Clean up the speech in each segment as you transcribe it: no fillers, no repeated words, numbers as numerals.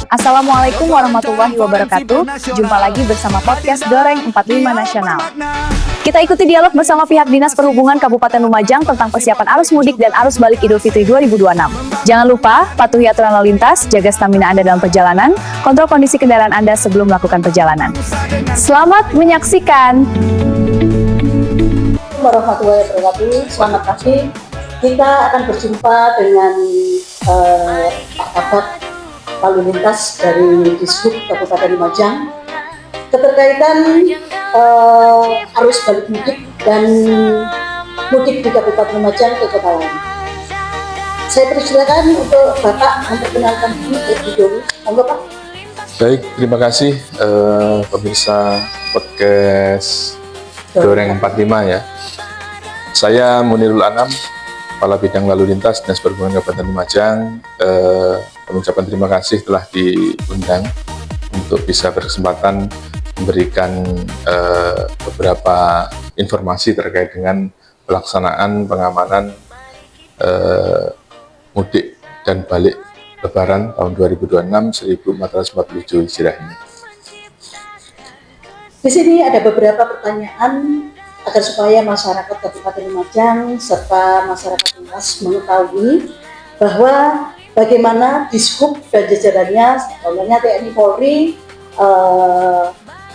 Assalamualaikum warahmatullahi wabarakatuh. Jumpa lagi bersama podcast Goreng 45 Nasional. Kita ikuti dialog bersama pihak Dinas Perhubungan Kabupaten Lumajang tentang persiapan arus mudik dan arus balik Idul Fitri 2026. Jangan lupa, patuhi aturan lalu lintas, jaga stamina Anda dalam perjalanan, kontrol kondisi kendaraan Anda sebelum melakukan perjalanan. Selamat menyaksikan. Warahmatullahi wabarakatuh. Selamat pagi. Kita akan berjumpa dengan Pak Kabak lalu lintas dari Dishub Kabupaten Lumajang keterkaitan arus balik mudik dan mudik di Kabupaten Lumajang ke kota lain. Saya persilakan untuk Bapak memperkenalkan diri terlebih dahulu. Monggo Pak. Baik, terima kasih pemirsa podcast Goreng 45 ya. Saya Munirul Anam, Kepala Bidang Lalu Lintas Dinas Perhubungan Kabupaten Lumajang. Mengucapkan terima kasih telah diundang untuk bisa berkesempatan memberikan beberapa informasi terkait dengan pelaksanaan pengamanan mudik dan balik Lebaran tahun 2026 1447 Hijriah ini. Di sini ada beberapa pertanyaan agar supaya masyarakat Kabupaten Lumajang serta masyarakat luas mengetahui bahwa bagaimana Dishub dan jajarannya, contohnya TNI Polri,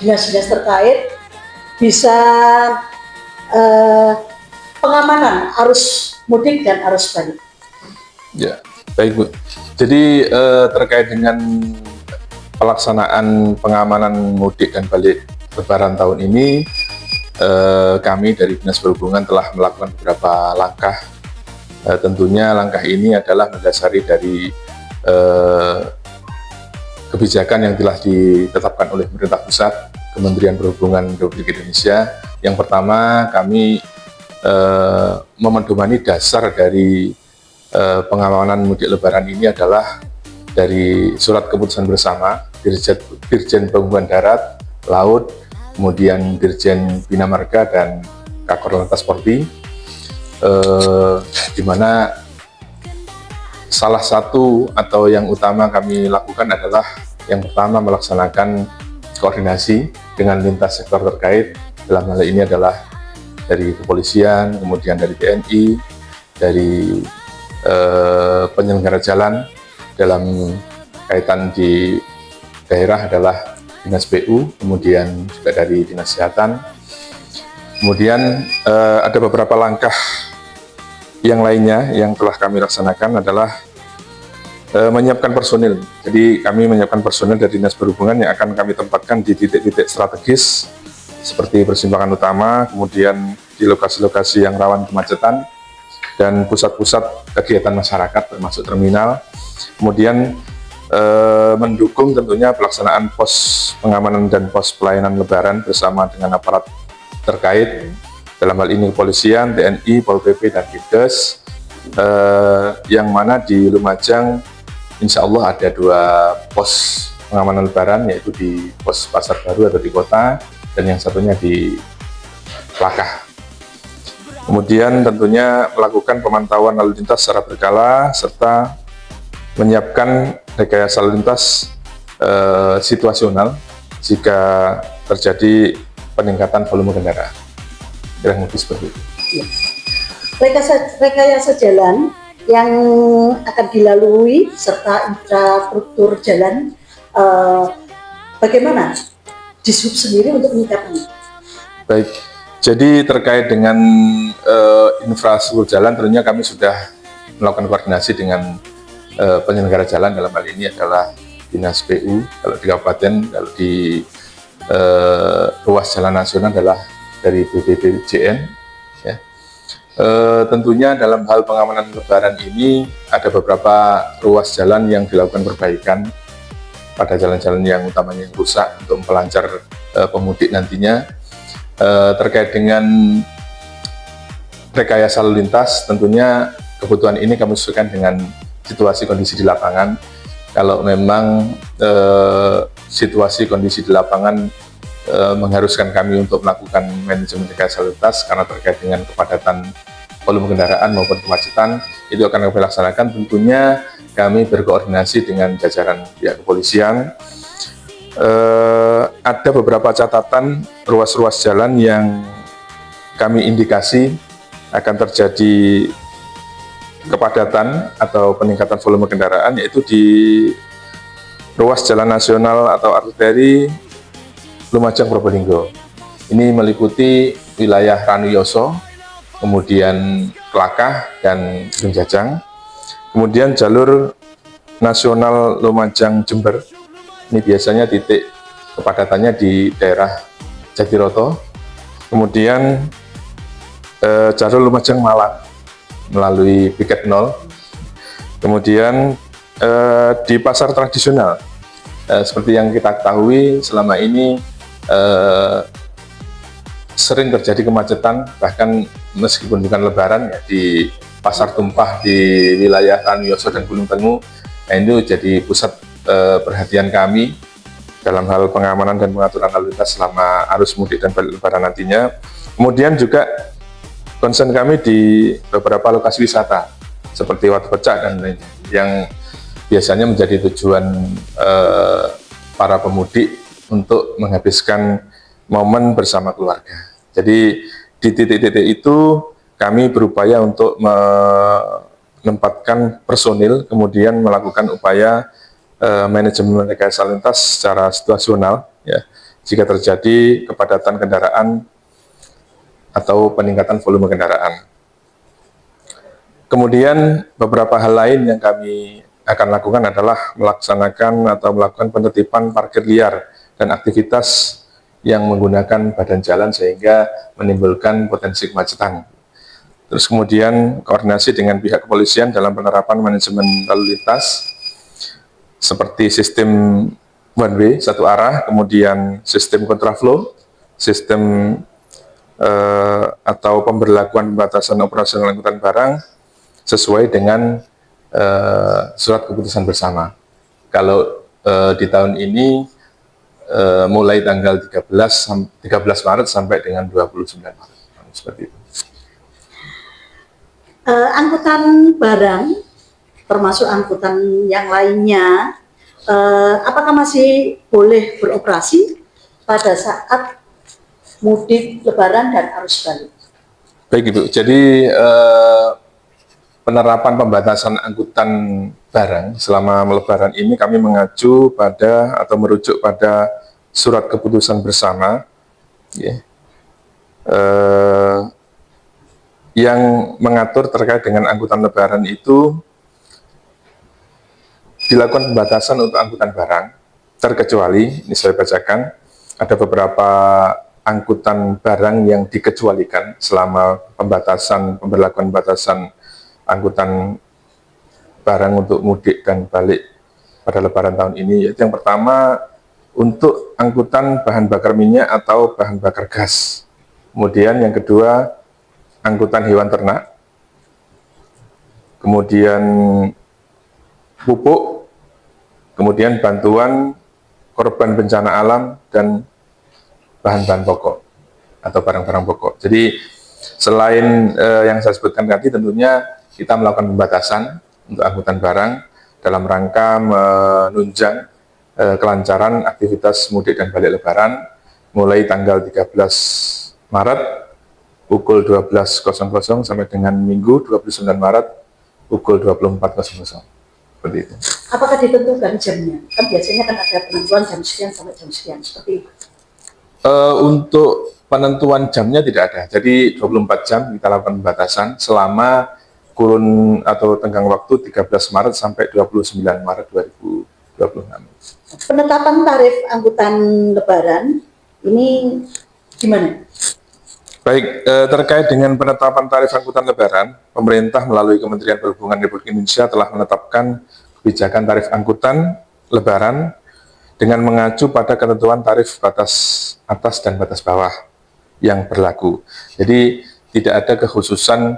dinas-dinas terkait bisa pengamanan arus mudik dan arus balik. Ya, baik Bu. Jadi terkait dengan pelaksanaan pengamanan mudik dan balik Lebaran tahun ini, kami dari Dinas Perhubungan telah melakukan beberapa langkah. Tentunya langkah ini adalah mendasari dari kebijakan yang telah ditetapkan oleh pemerintah pusat, Kementerian Perhubungan Republik Indonesia. Yang pertama, kami memedomani dasar dari pengamanan mudik Lebaran ini adalah dari surat keputusan bersama Dirjen Perhubungan Darat, Laut, kemudian Dirjen Bina Marga dan Kakor Lantas Polri. Di mana salah satu atau yang utama kami lakukan adalah yang pertama melaksanakan koordinasi dengan lintas sektor terkait. Dalam hal ini adalah dari kepolisian, kemudian dari TNI, dari penyelenggara jalan, dalam kaitan di daerah adalah Dinas PU, kemudian juga dari Dinas Kesehatan. Kemudian ada beberapa langkah yang lainnya yang telah kami laksanakan adalah menyiapkan personil. Jadi kami menyiapkan personil dari Dinas Perhubungan yang akan kami tempatkan di titik-titik strategis seperti persimpangan utama, kemudian di lokasi-lokasi yang rawan kemacetan dan pusat-pusat kegiatan masyarakat termasuk terminal. Kemudian mendukung tentunya pelaksanaan pos pengamanan dan pos pelayanan Lebaran bersama dengan aparat terkait. Dalam hal ini kepolisian, TNI, Pol PP, dan Dinkes, yang mana di Lumajang insya Allah ada 2 pos pengamanan Lebaran, yaitu di pos Pasar Baru atau di kota, dan yang satunya di Lakah. Kemudian tentunya melakukan pemantauan lalu lintas secara berkala, serta menyiapkan rekayasa lalu lintas situasional jika terjadi peningkatan volume kendaraan. Kurang lebih seperti itu. Ya. Rekayasa jalan yang akan dilalui serta infrastruktur jalan, bagaimana Dishub sendiri untuk menyikapinya? Baik, jadi terkait dengan infrastruktur jalan, tentunya kami sudah melakukan koordinasi dengan penyelenggara jalan. Dalam hal ini adalah Dinas PU kalau di kabupaten, kalau di ruas jalan nasional adalah dari BPPJN ya. Tentunya dalam hal pengamanan Lebaran ini ada beberapa ruas jalan yang dilakukan perbaikan pada jalan-jalan yang utamanya yang rusak untuk memperlancar pemudik nantinya. Terkait dengan rekayasa lalu lintas, tentunya kebutuhan ini kami sesuaikan dengan situasi kondisi di lapangan. Kalau memang situasi kondisi di lapangan mengharuskan kami untuk melakukan manajemen rekayasa lalu lintas karena terkait dengan kepadatan volume kendaraan maupun kemacetan, itu akan kami laksanakan tentunya kami berkoordinasi dengan jajaran pihak kepolisian. Ada beberapa catatan ruas-ruas jalan yang kami indikasi akan terjadi kepadatan atau peningkatan volume kendaraan, yaitu di ruas jalan nasional atau arteri Lumajang Probolinggo. Ini meliputi wilayah Ranuyoso, kemudian Kelakah dan Gunjajang, kemudian jalur nasional Lumajang Jember. Ini biasanya titik kepadatannya di daerah Jatiroto, kemudian jalur Lumajang Malang melalui Piket 0, kemudian di pasar tradisional, seperti yang kita ketahui selama ini sering terjadi kemacetan, bahkan meskipun bukan lebaran ya, di pasar tumpah di wilayah Ranuyoso dan Gunung Tengu. Nah, itu jadi pusat perhatian kami dalam hal pengamanan dan pengaturan lalu lintas selama arus mudik dan balik lebaran nantinya. Kemudian juga concern kami di beberapa lokasi wisata seperti Watu Pecak dan lainnya, yang biasanya menjadi tujuan para pemudik untuk menghabiskan momen bersama keluarga. Jadi di titik-titik itu kami berupaya untuk menempatkan personil, kemudian melakukan upaya manajemen rekayasa lalu lintas secara situasional, ya, jika terjadi kepadatan kendaraan atau peningkatan volume kendaraan. Kemudian beberapa hal lain yang kami akan lakukan adalah melaksanakan atau melakukan penertiban parkir liar dan aktivitas yang menggunakan badan jalan sehingga menimbulkan potensi kemacetan. Terus kemudian koordinasi dengan pihak kepolisian dalam penerapan manajemen lalu lintas seperti sistem one way satu arah, kemudian sistem kontraflow, sistem atau pemberlakuan pembatasan operasional angkutan barang sesuai dengan surat keputusan bersama. Kalau di tahun ini mulai tanggal 13 Maret sampai dengan 29 Maret, seperti itu. Angkutan barang, termasuk angkutan yang lainnya, apakah masih boleh beroperasi pada saat mudik lebaran dan arus balik? Baik Ibu, jadi penerapan pembatasan angkutan barang selama lebaran ini kami mengacu pada atau merujuk pada surat keputusan bersama, ya, yang mengatur terkait dengan angkutan lebaran itu dilakukan pembatasan untuk angkutan barang, terkecuali, ini saya bacakan, ada beberapa angkutan barang yang dikecualikan selama pemberlakuan pembatasan angkutan barang untuk mudik dan balik pada lebaran tahun ini, yaitu yang pertama untuk angkutan bahan bakar minyak atau bahan bakar gas, kemudian yang kedua angkutan hewan ternak, kemudian pupuk, kemudian bantuan korban bencana alam dan bahan-bahan pokok atau barang-barang pokok. Jadi selain yang saya sebutkan tadi, tentunya kita melakukan pembatasan untuk angkutan barang dalam rangka menunjang kelancaran aktivitas mudik dan balik lebaran mulai tanggal 13 Maret pukul 12.00 sampai dengan Minggu 29 Maret pukul 24.00. Seperti itu. Apakah ditentukan jamnya? Kan biasanya kan ada penentuan jam sekian sampai jam sekian, seperti itu. Untuk penentuan jamnya tidak ada. Jadi 24 jam kita lakukan pembatasan selama kurun atau tenggang waktu 13 Maret sampai 29 Maret 2026. Penetapan tarif angkutan lebaran ini gimana? Baik, terkait dengan penetapan tarif angkutan lebaran, pemerintah melalui Kementerian Perhubungan Republik Indonesia telah menetapkan kebijakan tarif angkutan lebaran dengan mengacu pada ketentuan tarif batas atas dan batas bawah yang berlaku. Jadi tidak ada kekhususan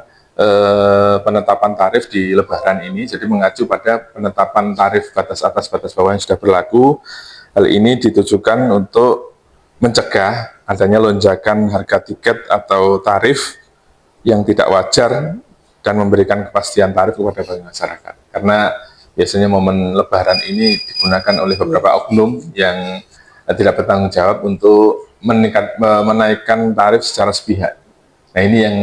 penetapan tarif di lebaran ini, jadi mengacu pada penetapan tarif batas atas batas bawah yang sudah berlaku. Hal ini ditujukan untuk mencegah adanya lonjakan harga tiket atau tarif yang tidak wajar dan memberikan kepastian tarif kepada masyarakat. Karena biasanya momen Lebaran ini digunakan oleh beberapa oknum yang tidak bertanggung jawab untuk menaikkan tarif secara sepihak. Nah, ini yang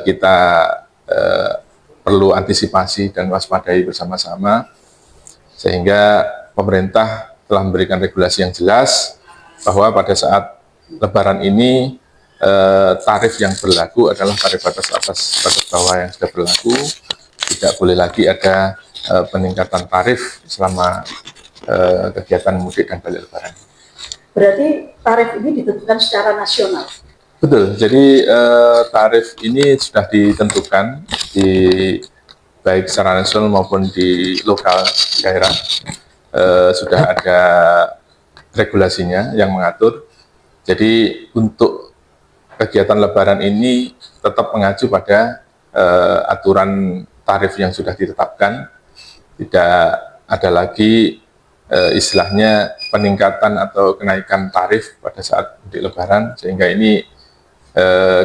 kita perlu antisipasi dan waspadai bersama-sama, sehingga pemerintah telah memberikan regulasi yang jelas bahwa pada saat Lebaran ini tarif yang berlaku adalah tarif batas atas batas bawah yang sudah berlaku. Tidak boleh lagi ada peningkatan tarif selama kegiatan mudik dan balik Lebaran. Berarti tarif ini ditentukan secara nasional. Betul, jadi tarif ini sudah ditentukan di baik secara nasional maupun di lokal daerah. Sudah ada regulasinya yang mengatur. Jadi untuk kegiatan Lebaran ini tetap mengacu pada aturan tarif yang sudah ditetapkan. Tidak ada lagi istilahnya peningkatan atau kenaikan tarif pada saat mudik Lebaran, sehingga ini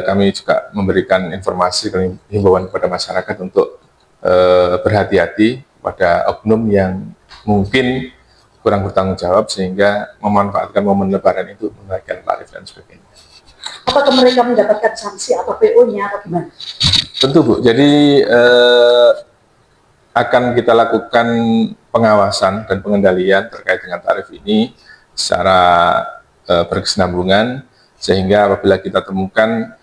kami juga memberikan informasi dan himbauan kepada masyarakat untuk berhati-hati pada oknum yang mungkin kurang bertanggung jawab sehingga memanfaatkan momen Lebaran itu menaikkan tarif dan sebagainya. Apakah mereka mendapatkan sanksi atau PO-nya atau gimana? Tentu Bu, jadi akan kita lakukan pengawasan dan pengendalian terkait dengan tarif ini secara berkesinambungan, sehingga apabila kita temukan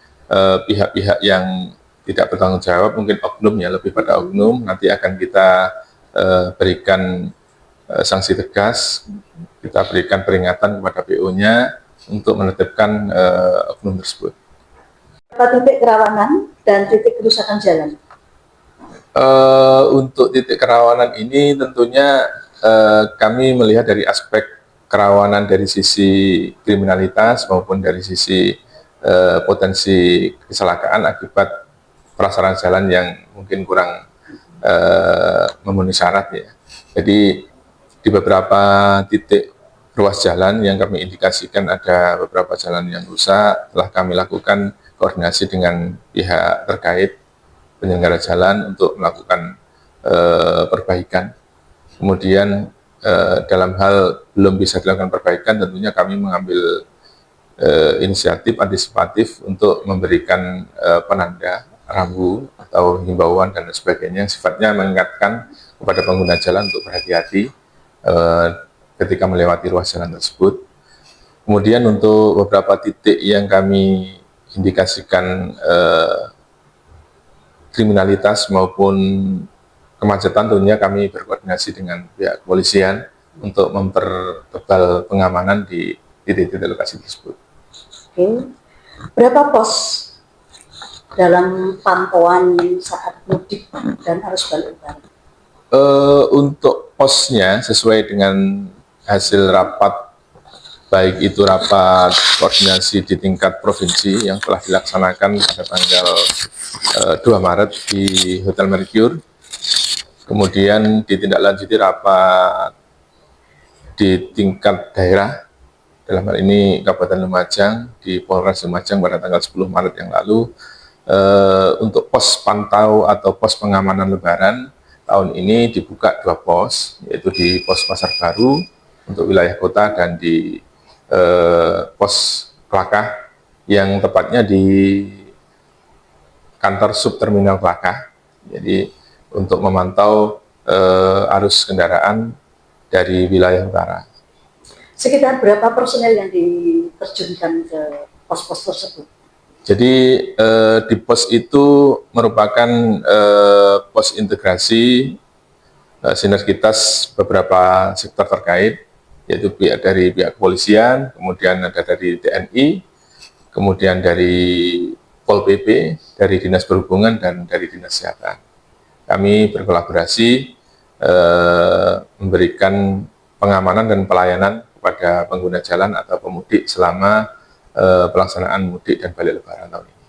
pihak-pihak yang tidak bertanggung jawab, mungkin oknum ya, lebih pada oknum, nanti akan kita berikan sanksi tegas, kita berikan peringatan kepada PO-nya untuk menertibkan oknum tersebut. Berapa titik kerawanan dan titik kerusakan jalan? Untuk titik kerawanan ini tentunya kami melihat dari aspek kerawanan dari sisi kriminalitas maupun dari sisi potensi kecelakaan akibat prasarana jalan yang mungkin kurang memenuhi syarat ya. Jadi di beberapa titik ruas jalan yang kami indikasikan ada beberapa jalan yang rusak, telah kami lakukan koordinasi dengan pihak terkait penyelenggara jalan untuk melakukan perbaikan. Kemudian dalam hal belum bisa dilakukan perbaikan, tentunya kami mengambil inisiatif antisipatif untuk memberikan penanda rambu atau himbauan dan sebagainya yang sifatnya mengingatkan kepada pengguna jalan untuk berhati-hati ketika melewati ruas jalan tersebut. Kemudian untuk beberapa titik yang kami indikasikan kriminalitas maupun kemacetan, tentunya kami berkoordinasi dengan pihak kepolisian untuk mempertebal pengamanan di titik-titik lokasi tersebut. Oke. Berapa pos dalam pantauan saat mudik dan arus balik Lebaran? Untuk posnya sesuai dengan hasil rapat, baik itu rapat koordinasi di tingkat provinsi yang telah dilaksanakan pada tanggal 2 Maret di Hotel Mercure, kemudian ditindaklanjuti rapat di tingkat daerah, dalam hal ini Kabupaten Lumajang di Polres Lumajang pada tanggal 10 Maret yang lalu. Untuk pos pantau atau pos pengamanan Lebaran tahun ini dibuka 2 pos, yaitu di pos Pasar Baru untuk wilayah kota dan di pos Kelakah yang tepatnya di kantor subterminal Kelakah. Jadi untuk memantau arus kendaraan dari wilayah utara. Sekitar berapa personel yang diterjunkan ke pos-pos tersebut? Jadi di pos itu merupakan pos integrasi sinergitas beberapa sektor terkait, yaitu dari pihak kepolisian, kemudian ada dari TNI, kemudian dari Pol PP, dari Dinas Perhubungan, dan dari Dinas Kesehatan. Kami berkolaborasi memberikan pengamanan dan pelayanan kepada pengguna jalan atau pemudik selama pelaksanaan mudik dan balik Lebaran tahun ini.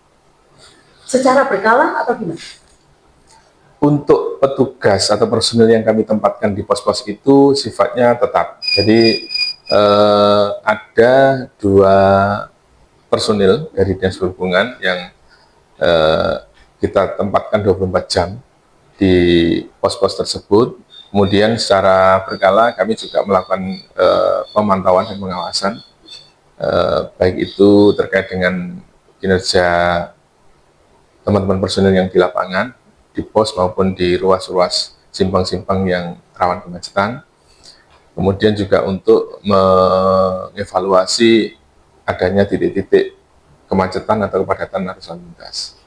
Secara berkala atau gimana? Untuk petugas atau personil yang kami tempatkan di pos-pos itu sifatnya tetap. Jadi ada 2 personil dari Dinas Perhubungan yang kita tempatkan 24 jam di pos-pos tersebut, Kemudian secara berkala kami juga melakukan pemantauan dan pengawasan, baik itu terkait dengan kinerja teman-teman personil yang di lapangan, di pos maupun di ruas-ruas simpang-simpang yang rawan kemacetan. Kemudian juga untuk mengevaluasi adanya titik-titik kemacetan atau kepadatan arus lalu lintas.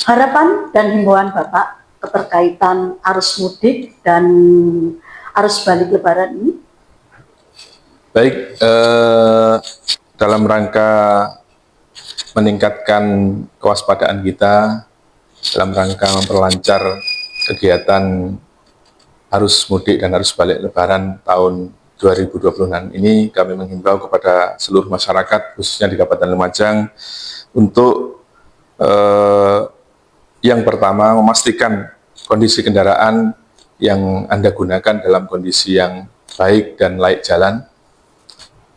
Harapan dan himbauan Bapak keterkaitan arus mudik dan arus balik Lebaran ini? Baik, dalam rangka meningkatkan kewaspadaan kita, dalam rangka memperlancar kegiatan arus mudik dan arus balik Lebaran tahun 2026 ini, kami menghimbau kepada seluruh masyarakat, khususnya di Kabupaten Lumajang, untuk yang pertama, memastikan kondisi kendaraan yang Anda gunakan dalam kondisi yang baik dan layak jalan,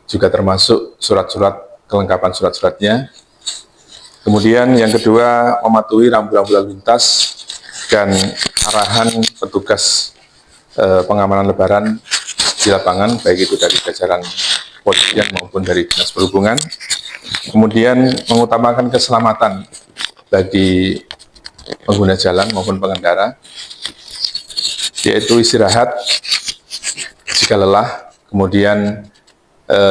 juga termasuk surat-surat, kelengkapan surat-suratnya. Kemudian yang kedua, mematuhi rambu-rambu lalu lintas dan arahan petugas pengamanan Lebaran di lapangan, baik itu dari jajaran kepolisian maupun dari Dinas Perhubungan. Kemudian mengutamakan keselamatan bagi pengguna jalan maupun pengendara, yaitu istirahat jika lelah. Kemudian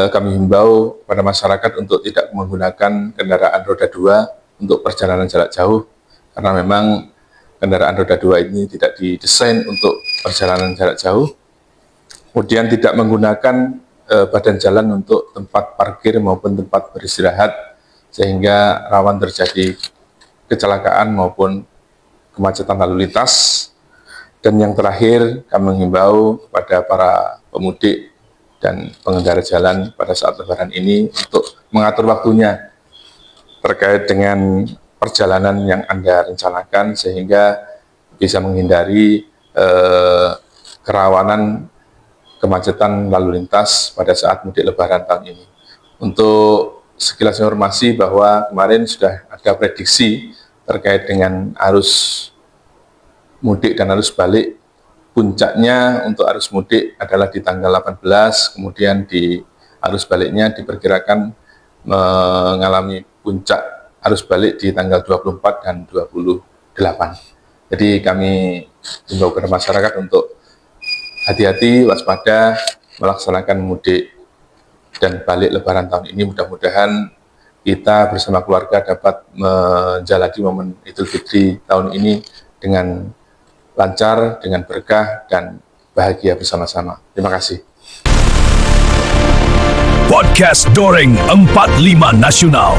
kami himbau pada masyarakat untuk tidak menggunakan kendaraan roda 2 untuk perjalanan jarak jauh, karena memang kendaraan roda 2 ini tidak didesain untuk perjalanan jarak jauh. Kemudian tidak menggunakan badan jalan untuk tempat parkir maupun tempat beristirahat, sehingga rawan terjadi kecelakaan maupun kemacetan lalu lintas. Dan yang terakhir, kami menghimbau kepada para pemudik dan pengendara jalan pada saat Lebaran ini untuk mengatur waktunya terkait dengan perjalanan yang Anda rencanakan, sehingga bisa menghindari kerawanan kemacetan lalu lintas pada saat mudik Lebaran tahun ini. Untuk sekilas informasi bahwa kemarin sudah ada prediksi terkait dengan arus mudik dan arus balik. Puncaknya untuk arus mudik adalah di tanggal 18, kemudian di arus baliknya diperkirakan mengalami puncak arus balik di tanggal 24 dan 28. Jadi kami himbau kepada masyarakat untuk hati-hati, waspada, melaksanakan mudik dan balik Lebaran tahun ini. Mudah-mudahan kita bersama keluarga dapat menjalani momen Idul Fitri tahun ini dengan lancar, dengan berkah, dan bahagia bersama-sama. Terima kasih. Podcast Doreng 45 Nasional.